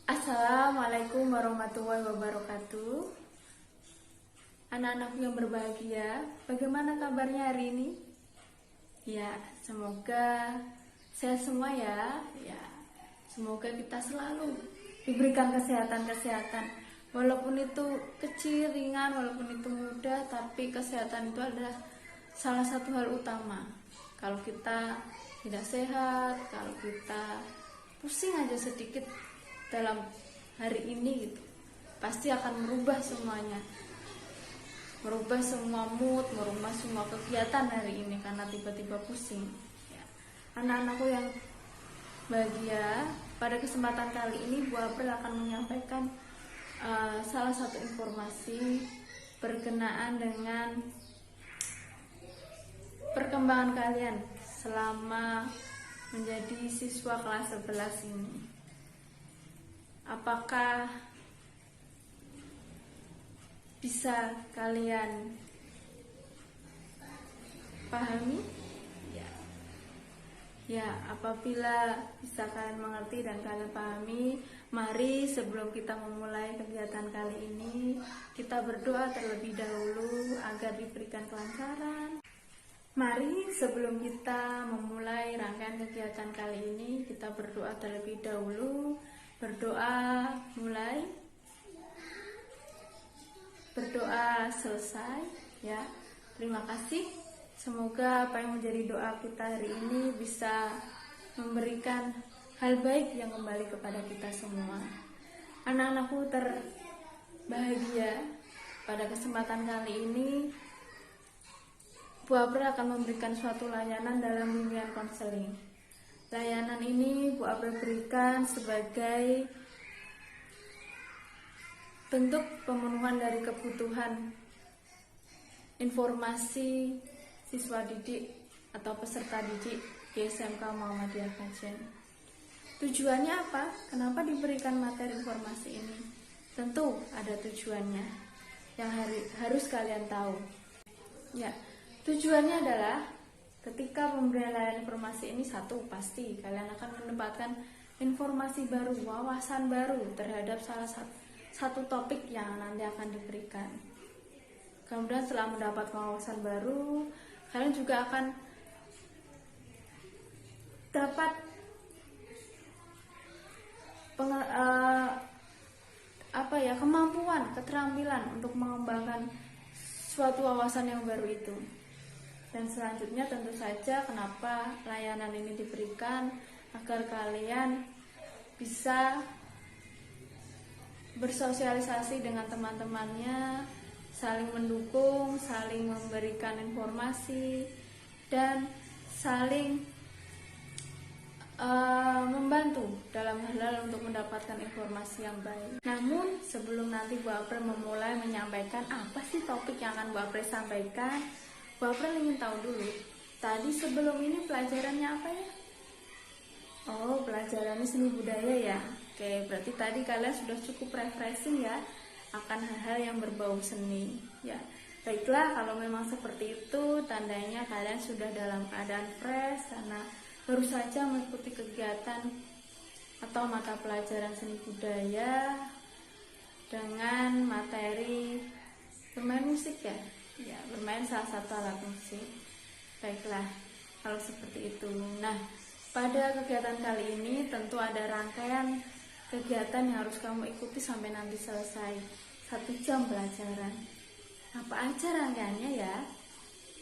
Assalamualaikum warahmatullahi wabarakatuh. Anak-anakku yang berbahagia, bagaimana kabarnya hari ini? Ya, semoga sehat semua ya. Semoga kita selalu diberikan kesehatan. Walaupun itu kecil, ringan, walaupun itu mudah, tapi kesehatan itu adalah salah satu hal utama. Kalau kita tidak sehat, kalau kita pusing aja sedikit dalam hari ini gitu, pasti akan merubah semuanya, merubah semua mood, merubah semua kegiatan hari ini karena tiba-tiba pusing ya. Anak-anakku yang bahagia, pada kesempatan kali ini Bu April akan menyampaikan salah satu informasi berkenaan dengan perkembangan kalian selama menjadi siswa kelas 11 ini. Apakah bisa kalian pahami? Ya, apabila bisa kalian mengerti dan kalian pahami, mari sebelum kita memulai kegiatan kali ini, kita berdoa terlebih dahulu agar diberikan kelancaran. Mari sebelum kita memulai rangkaian kegiatan kali ini, kita berdoa terlebih dahulu. Berdoa mulai, berdoa selesai ya. Terima kasih. Semoga apa yang menjadi doa kita hari ini bisa memberikan hal baik yang kembali kepada kita semua. Anak-anakku terbahagia, pada kesempatan kali ini Bu April akan memberikan suatu layanan dalam bimbingan konseling. Layanan ini Bu April berikan sebagai bentuk pemenuhan dari kebutuhan informasi siswa didik atau peserta didik di SMK Muhammadiyah Kajen. Tujuannya apa? Kenapa diberikan materi informasi ini? Tentu ada tujuannya yang harus kalian tahu. Ya, tujuannya adalah ketika pemberian layanan informasi ini, satu, pasti kalian akan mendapatkan informasi baru, wawasan baru terhadap salah satu topik yang nanti akan diberikan. Kemudian setelah mendapat wawasan baru, kalian juga akan dapat kemampuan, keterampilan untuk mengembangkan suatu wawasan yang baru itu. Dan selanjutnya tentu saja kenapa layanan ini diberikan, agar kalian bisa bersosialisasi dengan teman-temannya, saling mendukung, saling memberikan informasi, dan saling membantu dalam hal untuk mendapatkan informasi yang baik. Namun sebelum nanti Bu April memulai menyampaikan apa sih topik yang akan Bu April sampaikan, Bu April ingin tahu dulu, tadi sebelum ini pelajarannya apa ya? Oh, pelajarannya seni budaya ya. Oke, berarti tadi kalian sudah cukup refreshing ya akan hal-hal yang berbau seni ya. Baiklah, kalau memang seperti itu, tandanya kalian sudah dalam keadaan fresh karena baru saja mengikuti kegiatan atau mata pelajaran seni budaya dengan materi bermain musik ya, bermain salah satu alat musik. Baiklah, kalau seperti itu. Nah, pada kegiatan kali ini tentu ada rangkaian kegiatan yang harus kamu ikuti sampai nanti selesai 1 jam pelajaran. Apa aja rangkaiannya ya?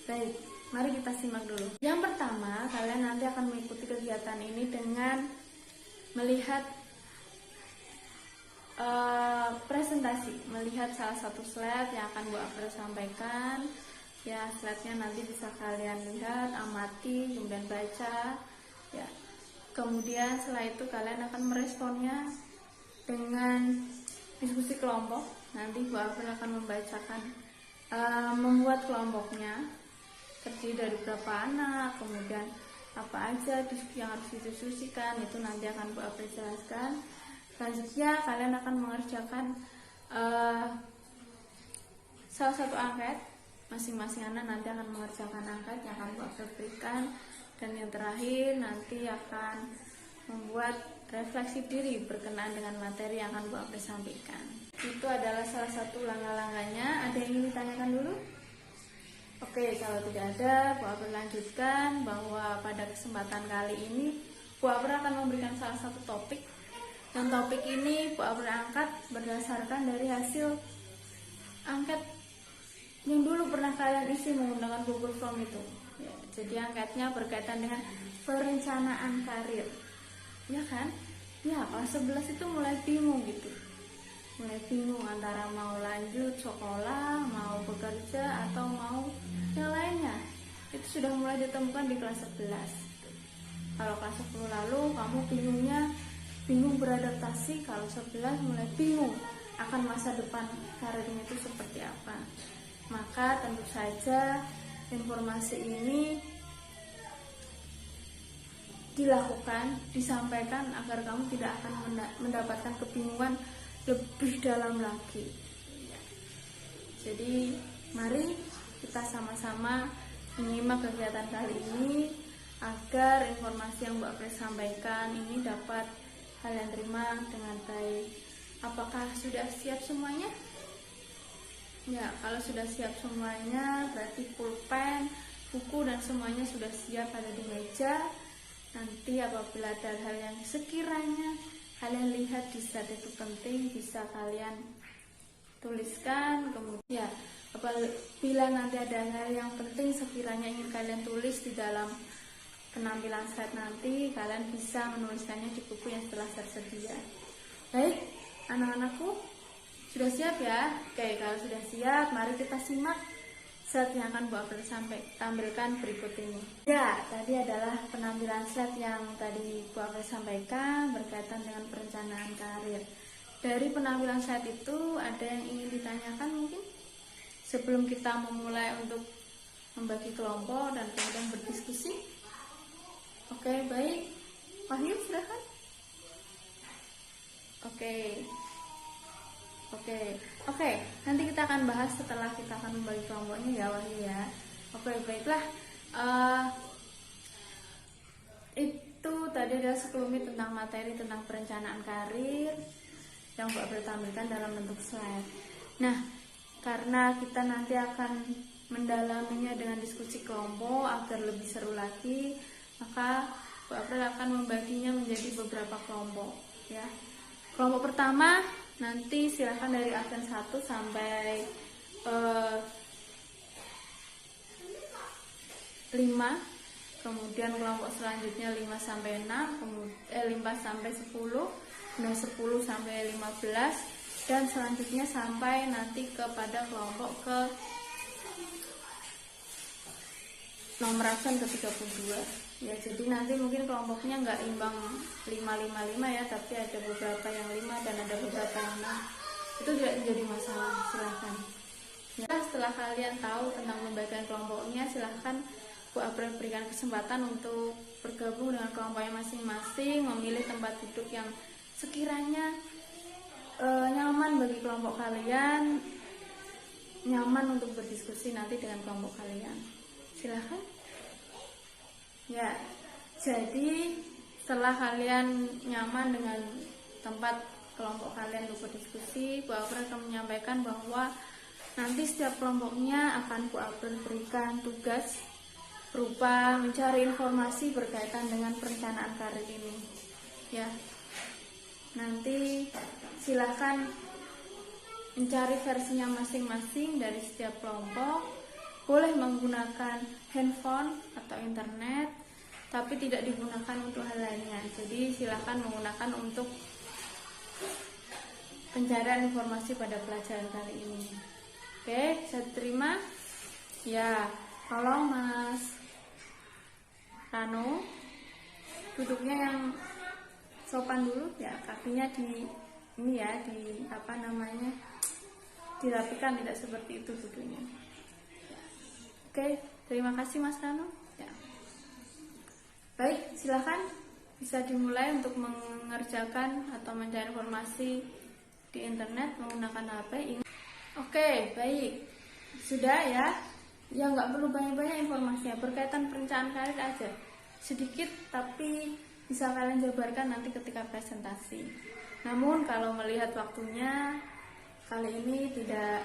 Baik, mari kita simak dulu. Yang pertama, kalian nanti akan mengikuti kegiatan ini dengan melihat presentasi, melihat salah satu slide yang akan Bu April sampaikan. Ya, slide-nya nanti bisa kalian lihat, amati, kemudian baca. Ya, kemudian setelah itu kalian akan meresponnya dengan diskusi kelompok. Nanti Bu April akan membacakan, membuat kelompoknya terdiri dari berapa anak, kemudian apa aja yang harus didiskusikan, itu nanti akan Bu April jelaskan. Selanjutnya kalian akan mengerjakan salah satu angket. Masing-masing anak nanti akan mengerjakan angket yang akan Bu April berikan. Dan yang terakhir nanti akan membuat refleksi diri berkenaan dengan materi yang akan Bu April sampaikan. Itu adalah salah satu langkah-langkahnya. Ada yang ingin ditanyakan dulu? Oke, kalau tidak ada, Bu April lanjutkan bahwa pada kesempatan kali ini Bu April akan memberikan salah satu topik. Dan topik ini Bu April angkat berdasarkan dari hasil angket yang dulu pernah kalian isi menggunakan Google Form itu. Ya, jadi angketnya berkaitan dengan perencanaan karir. Ya kan? Ya, kelas 11 itu mulai bingung gitu. Mulai bingung antara mau lanjut sekolah, mau bekerja, atau mau yang lainnya. Itu sudah mulai ditemukan di kelas 11. Kalau kelas 10 lalu kamu bingung beradaptasi, kalau 11 mulai bingung akan masa depan karirnya itu seperti apa. Maka tentu saja informasi ini dilakukan, disampaikan agar kamu tidak akan mendapatkan kebingungan lebih dalam lagi. Jadi mari kita sama-sama menyimak kegiatan kali ini agar informasi yang Mbak April sampaikan ini dapat kalian terima dengan baik. Apakah sudah siap semuanya? Ya, kalau sudah siap semuanya berarti pulpen, buku dan semuanya sudah siap ada di meja. Nanti apabila ada hal yang sekiranya kalian lihat di slide itu penting, bisa kalian tuliskan. Kemudian apabila nanti ada hal yang penting sekiranya ingin kalian tulis di dalam penampilan slide nanti, kalian bisa menuliskannya di buku yang telah tersedia. Baik, anak-anakku, sudah siap ya? Oke, kalau sudah siap, mari kita simak slide yang akan Bu April tampilkan berikut ini. Ya, tadi adalah penampilan slide yang tadi Bu April sampaikan berkaitan dengan perencanaan karir. Dari penampilan slide itu ada yang ingin ditanyakan mungkin sebelum kita memulai untuk membagi kelompok dan kemudian berdiskusi. Oke, baik. Wahyu, silakan. Oke, nanti kita akan bahas setelah kita akan membagi kelompoknya ya Wahyu ya. Oke, baiklah. Itu tadi adalah sekelumit tentang materi tentang perencanaan karir yang Bu April tampilkan dalam bentuk slide. Nah, karena kita nanti akan mendalaminya dengan diskusi kelompok agar lebih seru lagi, maka Bu April akan membaginya menjadi beberapa kelompok ya. Kelompok pertama nanti silahkan dari absen 1 sampai 5, kemudian kelompok selanjutnya 5 sampai 6, 5 sampai 10, kemudian 10 sampai 15, dan selanjutnya sampai nanti kepada kelompok ke nomor absen ke-32. Ya, jadi nanti mungkin kelompoknya nggak imbang 5-5-5 ya, tapi ada beberapa yang 5 dan ada beberapa yang 6. Itu tidak menjadi masalah, silahkan. Ya, setelah kalian tahu tentang pembagian kelompoknya, silahkan Bu April berikan kesempatan untuk bergabung dengan kelompoknya masing-masing, memilih tempat duduk yang sekiranya nyaman bagi kelompok kalian, nyaman untuk berdiskusi nanti dengan kelompok kalian. Silahkan. Ya, jadi setelah kalian nyaman dengan tempat kelompok kalian untuk berdiskusi, Bu April akan menyampaikan bahwa nanti setiap kelompoknya akan Bu April berikan tugas berupa mencari informasi berkaitan dengan perencanaan karir ini. Ya, nanti silahkan mencari versinya masing-masing dari setiap kelompok. Boleh menggunakan handphone atau internet, tapi tidak digunakan untuk hal lainnya. Jadi silakan menggunakan untuk pencarian informasi pada pelajaran kali ini. Oke, bisa diterima? Ya, tolong Mas Rano duduknya yang sopan dulu ya, kakinya di ini ya, dirapikan, tidak seperti itu duduknya. Oke, terima kasih Mas Rano. Ya. Baik, silakan bisa dimulai untuk mengerjakan atau mencari informasi di internet menggunakan HP. Oke, baik. Sudah ya. Ya nggak perlu banyak-banyak informasinya, berkaitan perencanaan karir aja. Sedikit tapi bisa kalian jabarkan nanti ketika presentasi. Namun kalau melihat waktunya kali ini tidak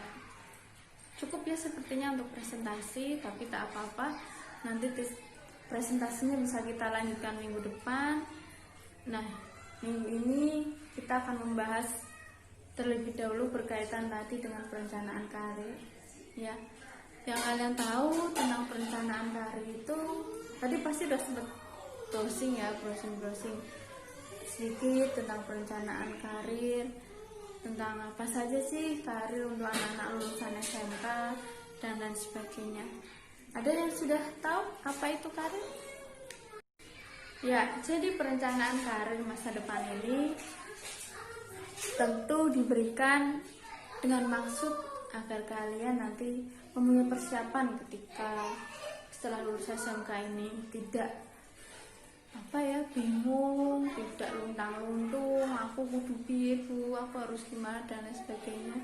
cukup ya sepertinya untuk presentasi, tapi tak apa-apa, nanti presentasinya bisa kita lanjutkan minggu depan. Nah, minggu ini kita akan membahas terlebih dahulu berkaitan tadi dengan perencanaan karir ya. Yang kalian tahu tentang perencanaan karir itu tadi pasti udah sempat browsing sedikit tentang perencanaan karir, tentang apa saja sih karir untuk anak-anak lulusan SMK dan lain sebagainya. Ada yang sudah tahu apa itu karir? Ya, jadi perencanaan karir masa depan ini tentu diberikan dengan maksud agar kalian nanti mempunyai persiapan ketika setelah lulus SMK ini tidak bingung, tidak luntang-luntung, aku kudu piye Bu, aku harus gimana dan lain sebagainya.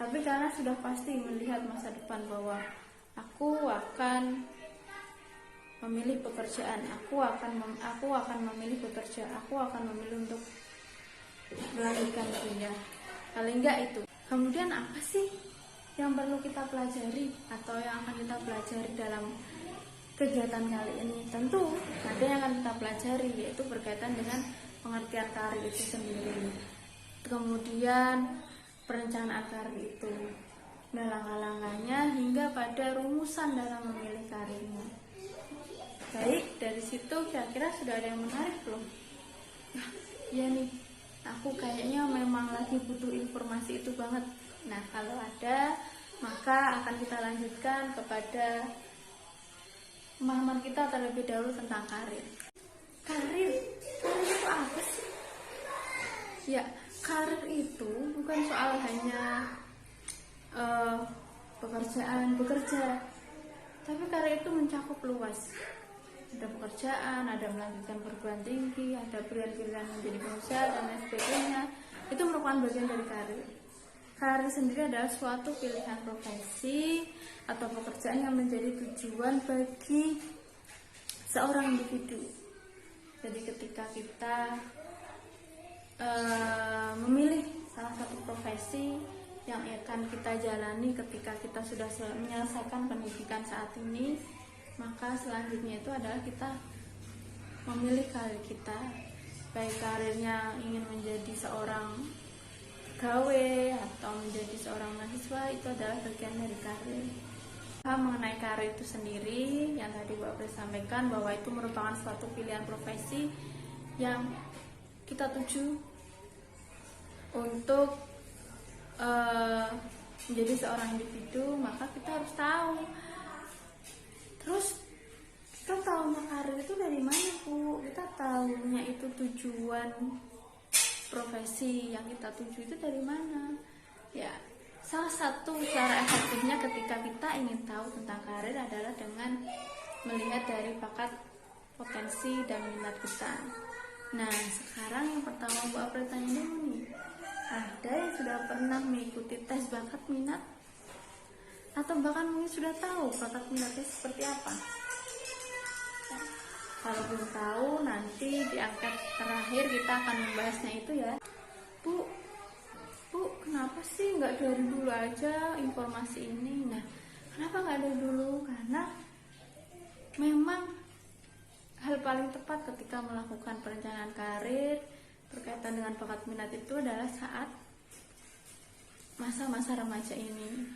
Tapi karena sudah pasti melihat masa depan bahwa aku akan memilih pekerjaan, aku akan memilih bekerja, aku akan memilih untuk melanjutkan kuliah. Paling enggak itu. Kemudian apa sih yang perlu kita pelajari atau yang akan kita pelajari dalam kegiatan kali ini? Tentu ada yang akan kita pelajari, yaitu berkaitan dengan pengertian karir itu sendiri, kemudian perencanaan karir itu, dan langkah-langkahnya hingga pada rumusan dalam memilih karirnya. Baik, dari situ kira-kira sudah ada yang menarik belum? Ya nih, aku kayaknya memang lagi butuh informasi itu banget. Nah, kalau ada, maka akan kita lanjutkan kepada pemahaman kita terlebih dahulu tentang karir. Karir itu apa sih? Ya, karir itu bukan soal hanya bekerja, tapi karir itu mencakup luas. Ada pekerjaan, ada melanjutkan perguruan tinggi, ada pilihan-pilihan menjadi pengusaha dan lain sebagainya. Itu merupakan bagian dari karir. Karir sendiri adalah suatu pilihan profesi atau pekerjaan yang menjadi tujuan bagi seorang individu. Jadi ketika kita memilih salah satu profesi yang akan kita jalani ketika kita sudah menyelesaikan pendidikan saat ini, maka selanjutnya itu adalah kita memilih karir kita, baik karirnya ingin menjadi seorang pegawai atau menjadi seorang mahasiswa, itu adalah bagian dari karir. Mengenai karir itu sendiri, yang tadi Bu April sampaikan bahwa itu merupakan suatu pilihan profesi yang kita tuju untuk menjadi seorang individu, maka kita harus tahu. Terus kita tahunya karir itu dari mana Bu? Kita tahunya itu tujuan profesi yang kita tuju itu dari mana? Ya, salah satu cara efektifnya ketika kita ingin tahu tentang karir adalah dengan melihat dari bakat, potensi, dan minat kita. Nah, sekarang yang pertama Bu April tanya dulu nih, ada yang sudah pernah mengikuti tes bakat minat? Atau bahkan mungkin sudah tahu bakat minatnya seperti apa? Nah, kalau belum tahu, nanti di angkat terakhir kita akan membahasnya itu ya. Bu, kenapa sih nggak dari dulu aja informasi ini? Nah, kenapa nggak dari dulu? Karena memang hal paling tepat ketika melakukan perencanaan karir berkaitan dengan bakat minat itu adalah saat masa-masa remaja ini,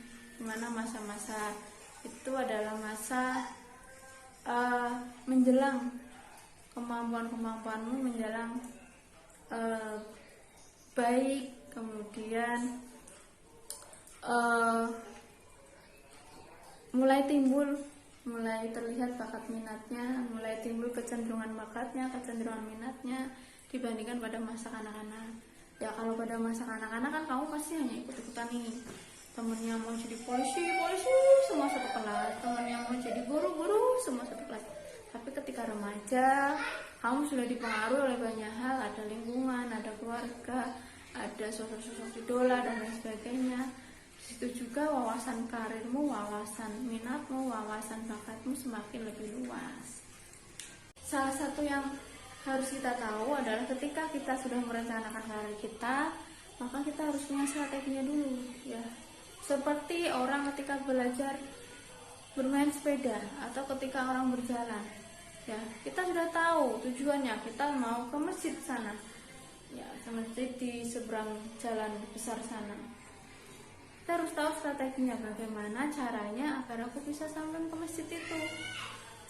dimana masa-masa itu adalah masa menjelang kemampuanmu menjelang baik, kemudian mulai terlihat bakat minatnya, mulai timbul kecenderungan bakatnya, kecenderungan minatnya dibandingkan pada masa kanak-kanak. Ya, kalau pada masa kanak-kanak kan kamu pasti hanya ikut-ikutan nih, temennya mau jadi polisi semua satu kelas, temennya mau jadi guru semua satu kelas. Tapi ketika remaja, kamu sudah dipengaruhi oleh banyak hal, ada lingkungan, ada keluarga, ada sosok-sosok idola dan lain sebagainya. Situ juga wawasan karirmu, wawasan minatmu, wawasan bakatmu semakin lebih luas. Salah satu yang harus kita tahu adalah ketika kita sudah merencanakan karir kita, maka kita harus punya strateginya dulu ya. Seperti orang ketika belajar bermain sepeda atau ketika orang berjalan ya, kita sudah tahu tujuannya, kita mau ke masjid sana ya, ke masjid di seberang jalan besar sana. Kita harus tahu strateginya, bagaimana caranya agar aku bisa sampai ke masjid itu.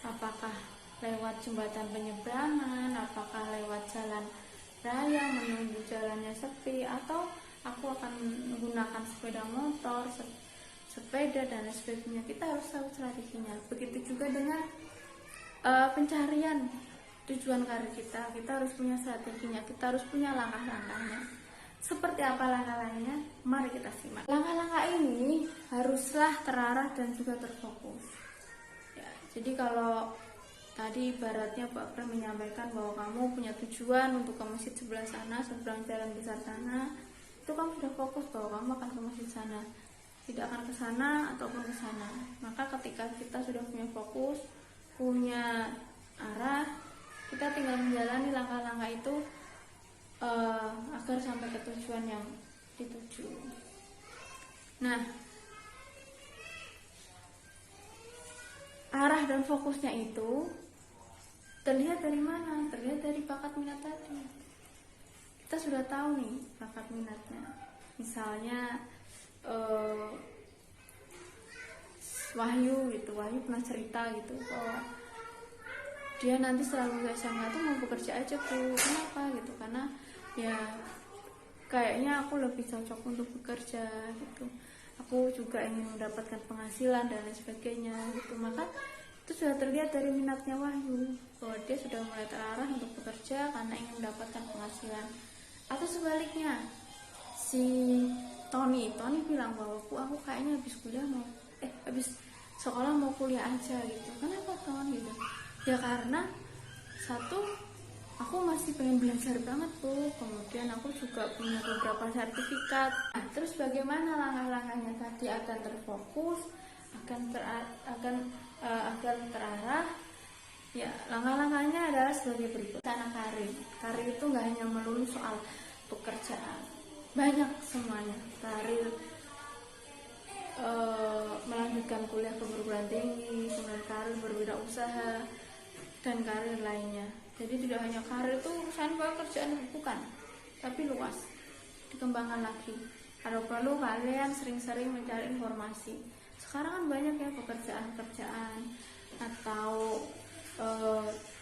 Apakah lewat jembatan penyeberangan, apakah lewat jalan raya menunggu jalannya sepi, atau aku akan menggunakan sepeda motor, sepeda dan lain sebagainya. Kita harus tahu strateginya. Begitu juga dengan pencarian tujuan karir kita harus punya strateginya, kita harus punya langkah-langkahnya. Seperti apa langkah-langkahnya? Mari kita simak. Langkah-langkah ini haruslah terarah dan juga terfokus ya. Jadi kalau tadi ibaratnya Pak Pram menyampaikan bahwa kamu punya tujuan untuk ke masjid sebelah sana, seberang jalan besar sana, itu kamu sudah fokus bahwa kamu akan ke masjid sana, tidak akan ke sana ataupun ke sana. Maka ketika kita sudah punya fokus, punya arah, kita tinggal menjalani langkah-langkah itu agar sampai ke tujuan yang dituju. Nah, arah dan fokusnya itu terlihat dari mana? Terlihat dari bakat minat tadi. Kita sudah tahu nih bakat minatnya. Misalnya Wahyu pernah cerita gitu bahwa dia nanti setelah lulus SMA tuh mau bekerja aja tuh. Kenapa gitu? Karena ya kayaknya aku lebih cocok untuk bekerja gitu. Aku juga ingin mendapatkan penghasilan dan lain sebagainya gitu. Maka itu sudah terlihat dari minatnya Wahyu bahwa dia sudah mulai terarah untuk bekerja karena ingin mendapatkan penghasilan. Atau sebaliknya, si Tony bilang bahwa aku kayaknya habis sekolah mau kuliah aja gitu. Kenapa Tony gitu? Ya karena satu, aku masih pengen belajar banget tuh, kemudian aku juga punya beberapa sertifikat. Nah, terus bagaimana langkah-langkahnya tadi akan terfokus, akan terarah? Ya, langkah-langkahnya adalah sebagai berikut. Rencana karir itu nggak hanya melulu soal pekerjaan, banyak semuanya. Karir melanjutkan kuliah ke perguruan tinggi, kemudian karir berwirausaha dan karir lainnya. Jadi tidak hanya karir itu urusan pekerjaan, bukan, tapi luas, dikembangkan lagi. Ada perlu kalian sering-sering mencari informasi. Sekarang kan banyak ya pekerjaan atau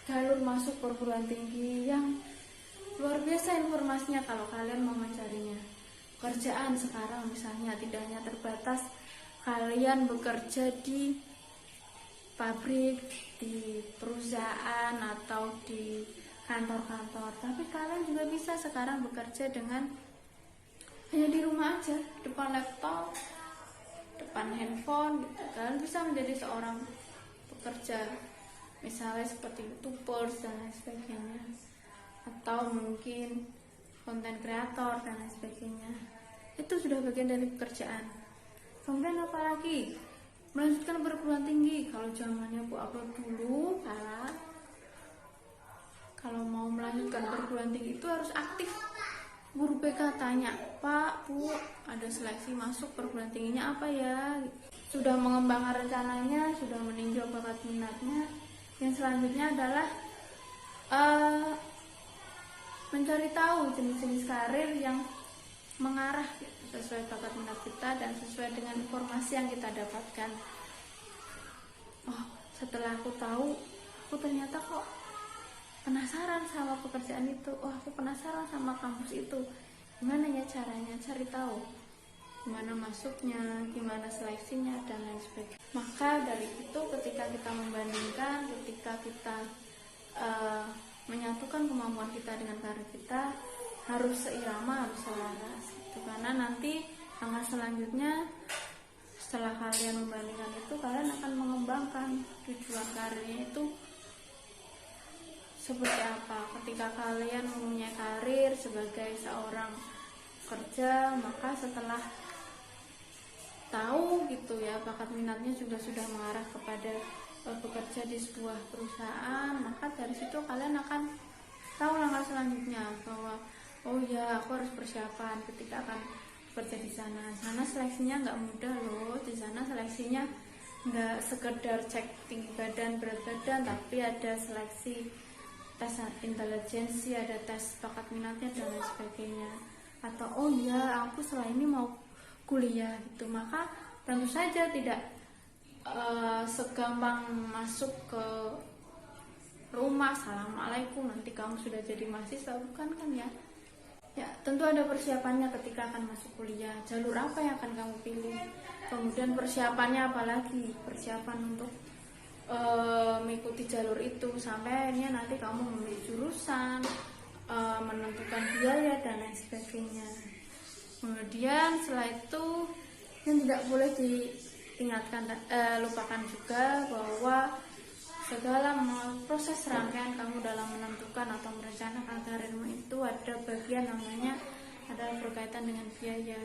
jalur masuk perguruan tinggi yang luar biasa informasinya kalau kalian mau mencarinya. Pekerjaan sekarang misalnya tidak hanya terbatas kalian bekerja di pabrik, di perusahaan atau di kantor-kantor, tapi kalian juga bisa sekarang bekerja dengan hanya di rumah aja, depan laptop, depan handphone gitu. Kalian bisa menjadi seorang pekerja, misalnya seperti YouTubers dan lain sebagainya, atau mungkin konten kreator dan lain sebagainya. Itu sudah bagian dari pekerjaan. Kemudian apalagi? Melanjutkan perguruan tinggi. Kalau zamannya Bu upload dulu, kalau mau melanjutkan perguruan tinggi itu harus aktif. Guru BK tanya, Pak, Bu, ada seleksi masuk perguruan tingginya apa ya? Sudah mengembangkan rencananya, sudah meninjau bakat minatnya. Yang selanjutnya adalah mencari tahu jenis-jenis karir yang mengarah sesuai bakat minat kita dan sesuai dengan informasi yang kita dapatkan. Oh, setelah aku tahu, aku ternyata kok penasaran sama pekerjaan itu. Oh, aku penasaran sama kampus itu. Gimana ya caranya? Cari tahu gimana masuknya, gimana seleksinya dan lain sebagainya. Maka dari itu ketika kita membandingkan, ketika kita menyatukan kemampuan kita dengan karir kita, harus seirama, harus selaras gitu. Karena nanti langkah selanjutnya setelah kalian membandingkan itu, kalian akan mengembangkan tujuan karirnya itu seperti apa. Ketika kalian mempunyai karir sebagai seorang kerja, maka setelah tahu gitu ya bakat minatnya juga sudah mengarah kepada bekerja di sebuah perusahaan, maka dari situ kalian akan tahu langkah selanjutnya bahwa oh ya aku harus persiapan ketika akan kerja di sana. Sana seleksinya nggak mudah loh. Di sana seleksinya nggak sekedar cek tinggi badan, berat badan, tapi ada seleksi tes intelijensi, ada tes bakat minatnya dan lain sebagainya. Atau oh ya aku setelah ini mau kuliah gitu, maka tentu saja tidak segampang masuk ke rumah assalamualaikum nanti kamu sudah jadi mahasiswa, bukan kan ya. Ya tentu ada persiapannya ketika akan masuk kuliah, jalur apa yang akan kamu pilih, kemudian persiapannya apalagi, persiapan untuk mengikuti jalur itu sampai akhirnya nanti kamu memilih jurusan, menentukan biaya dan lain sebagainya. Kemudian setelah itu yang tidak boleh lupakan juga bahwa segala proses rangkaian kamu dalam menentukan atau merencanakan karirmu itu ada bagian namanya adalah berkaitan dengan biaya.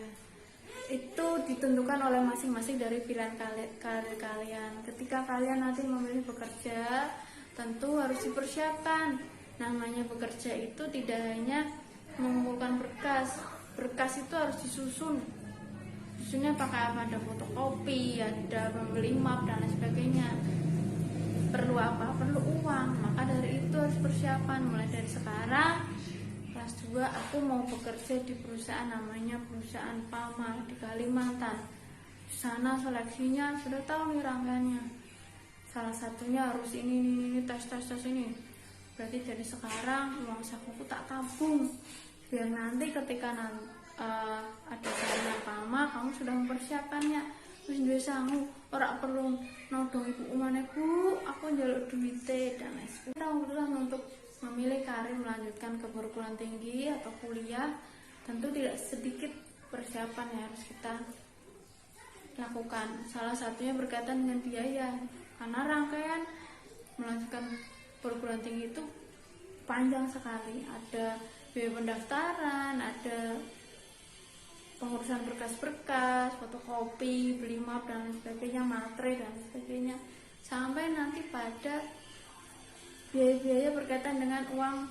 Itu ditentukan oleh masing-masing dari pilihan karir kalian. Ketika kalian nanti memilih bekerja, tentu harus dipersiapkan. Namanya bekerja itu tidak hanya mengumpulkan berkas. Berkas itu harus disusun. Susunnya pakai apa? Ada fotokopi, ada membeli map dan lain sebagainya. Perlu apa? Perlu uang. Maka dari itu harus persiapan mulai dari sekarang. Kelas 2 aku mau bekerja di perusahaan namanya perusahaan Pama di Kalimantan. Di sana seleksinya sudah tahu nih rangkaiannya. Salah satunya harus ini tes ini. Berarti dari sekarang uang sakuku tak tabung. Biar nanti ketika ada saringan Pama kamu sudah mempersiapkannya. Terus duwe sangu, ora perlu nodong ibu umane Bu, aku njaluk duwite dan lain sebagainya. Untuk memilih karir melanjutkan ke perguruan tinggi atau kuliah, tentu tidak sedikit persiapan yang harus kita lakukan. Salah satunya berkaitan dengan biaya, karena rangkaian melanjutkan perguruan tinggi itu panjang sekali. Ada biaya pendaftaran, ada pengurusan berkas-berkas, fotokopi, beli map dan lain sebagainya, materai dan lain sebagainya, sampai nanti pada biaya-biaya berkaitan dengan uang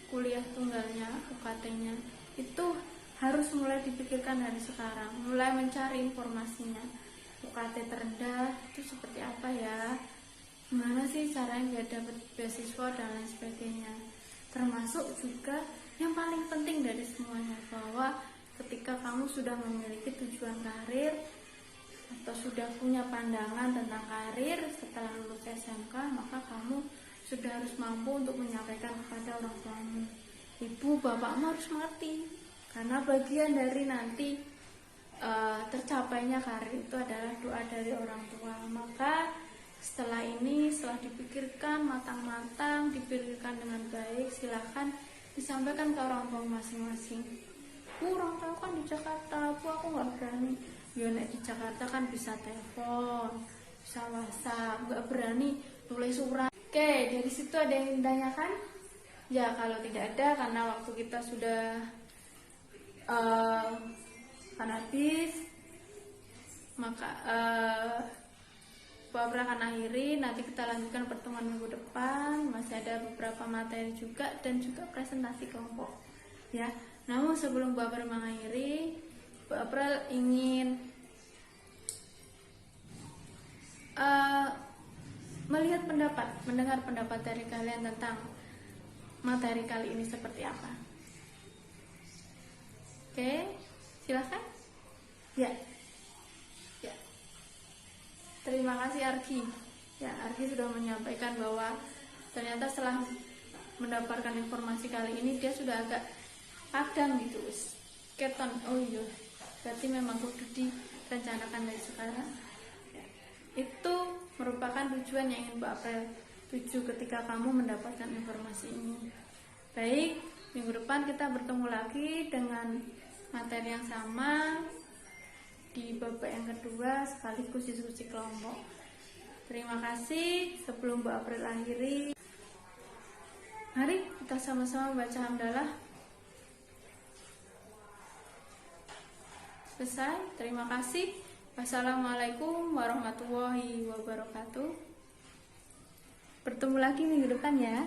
kuliah tunggalnya, UKT-nya. Itu harus mulai dipikirkan dari sekarang, mulai mencari informasinya. UKT terendah itu seperti apa ya, gimana sih caranya biar dapat beasiswa dan lain sebagainya. Termasuk juga yang paling penting dari semuanya, bahwa ketika kamu sudah memiliki tujuan karir atau sudah punya pandangan tentang karir setelah lulus SMK, maka kamu sudah harus mampu untuk menyampaikan kepada orang tuamu. Ibu, bapakmu harus mengerti, karena bagian dari nanti tercapainya karir itu adalah doa dari orang tua. Maka setelah ini, setelah dipikirkan matang-matang, dipikirkan dengan baik, silahkan disampaikan ke orang tua masing-masing. Bu, orang tua kan di Jakarta, Bu aku nggak berani. Ya nek di Jakarta kan bisa telepon, bisa WhatsApp, nggak berani tulis surat. Oke, dari situ ada yang ditanyakan? Ya, kalau tidak ada, karena waktu kita sudah akan habis, maka Bapak akan akhiri. Nanti kita lanjutkan pertemuan minggu depan. Masih ada beberapa materi juga dan juga presentasi kelompok. Ya, namun sebelum Bapak mengakhiri, Bapak ingin mendengar pendapat dari kalian tentang materi kali ini seperti apa. Oke, silakan. Ya. Terima kasih Argi. Ya, Argi sudah menyampaikan bahwa ternyata setelah mendapatkan informasi kali ini dia sudah agak padam gitu, keton. Oh iya, berarti memang kudu direncanakan dari sekarang. Itu merupakan tujuan yang ingin Mbak April tuju ketika kamu mendapatkan informasi ini. Baik, minggu depan kita bertemu lagi dengan materi yang sama di babak yang kedua sekaligus diskusi kelompok. Terima kasih. Sebelum Mbak April akhiri, mari kita sama-sama baca hamdalah. Selesai. Terima kasih. Wassalamualaikum warahmatullahi wabarakatuh. Bertemu lagi minggu depan ya.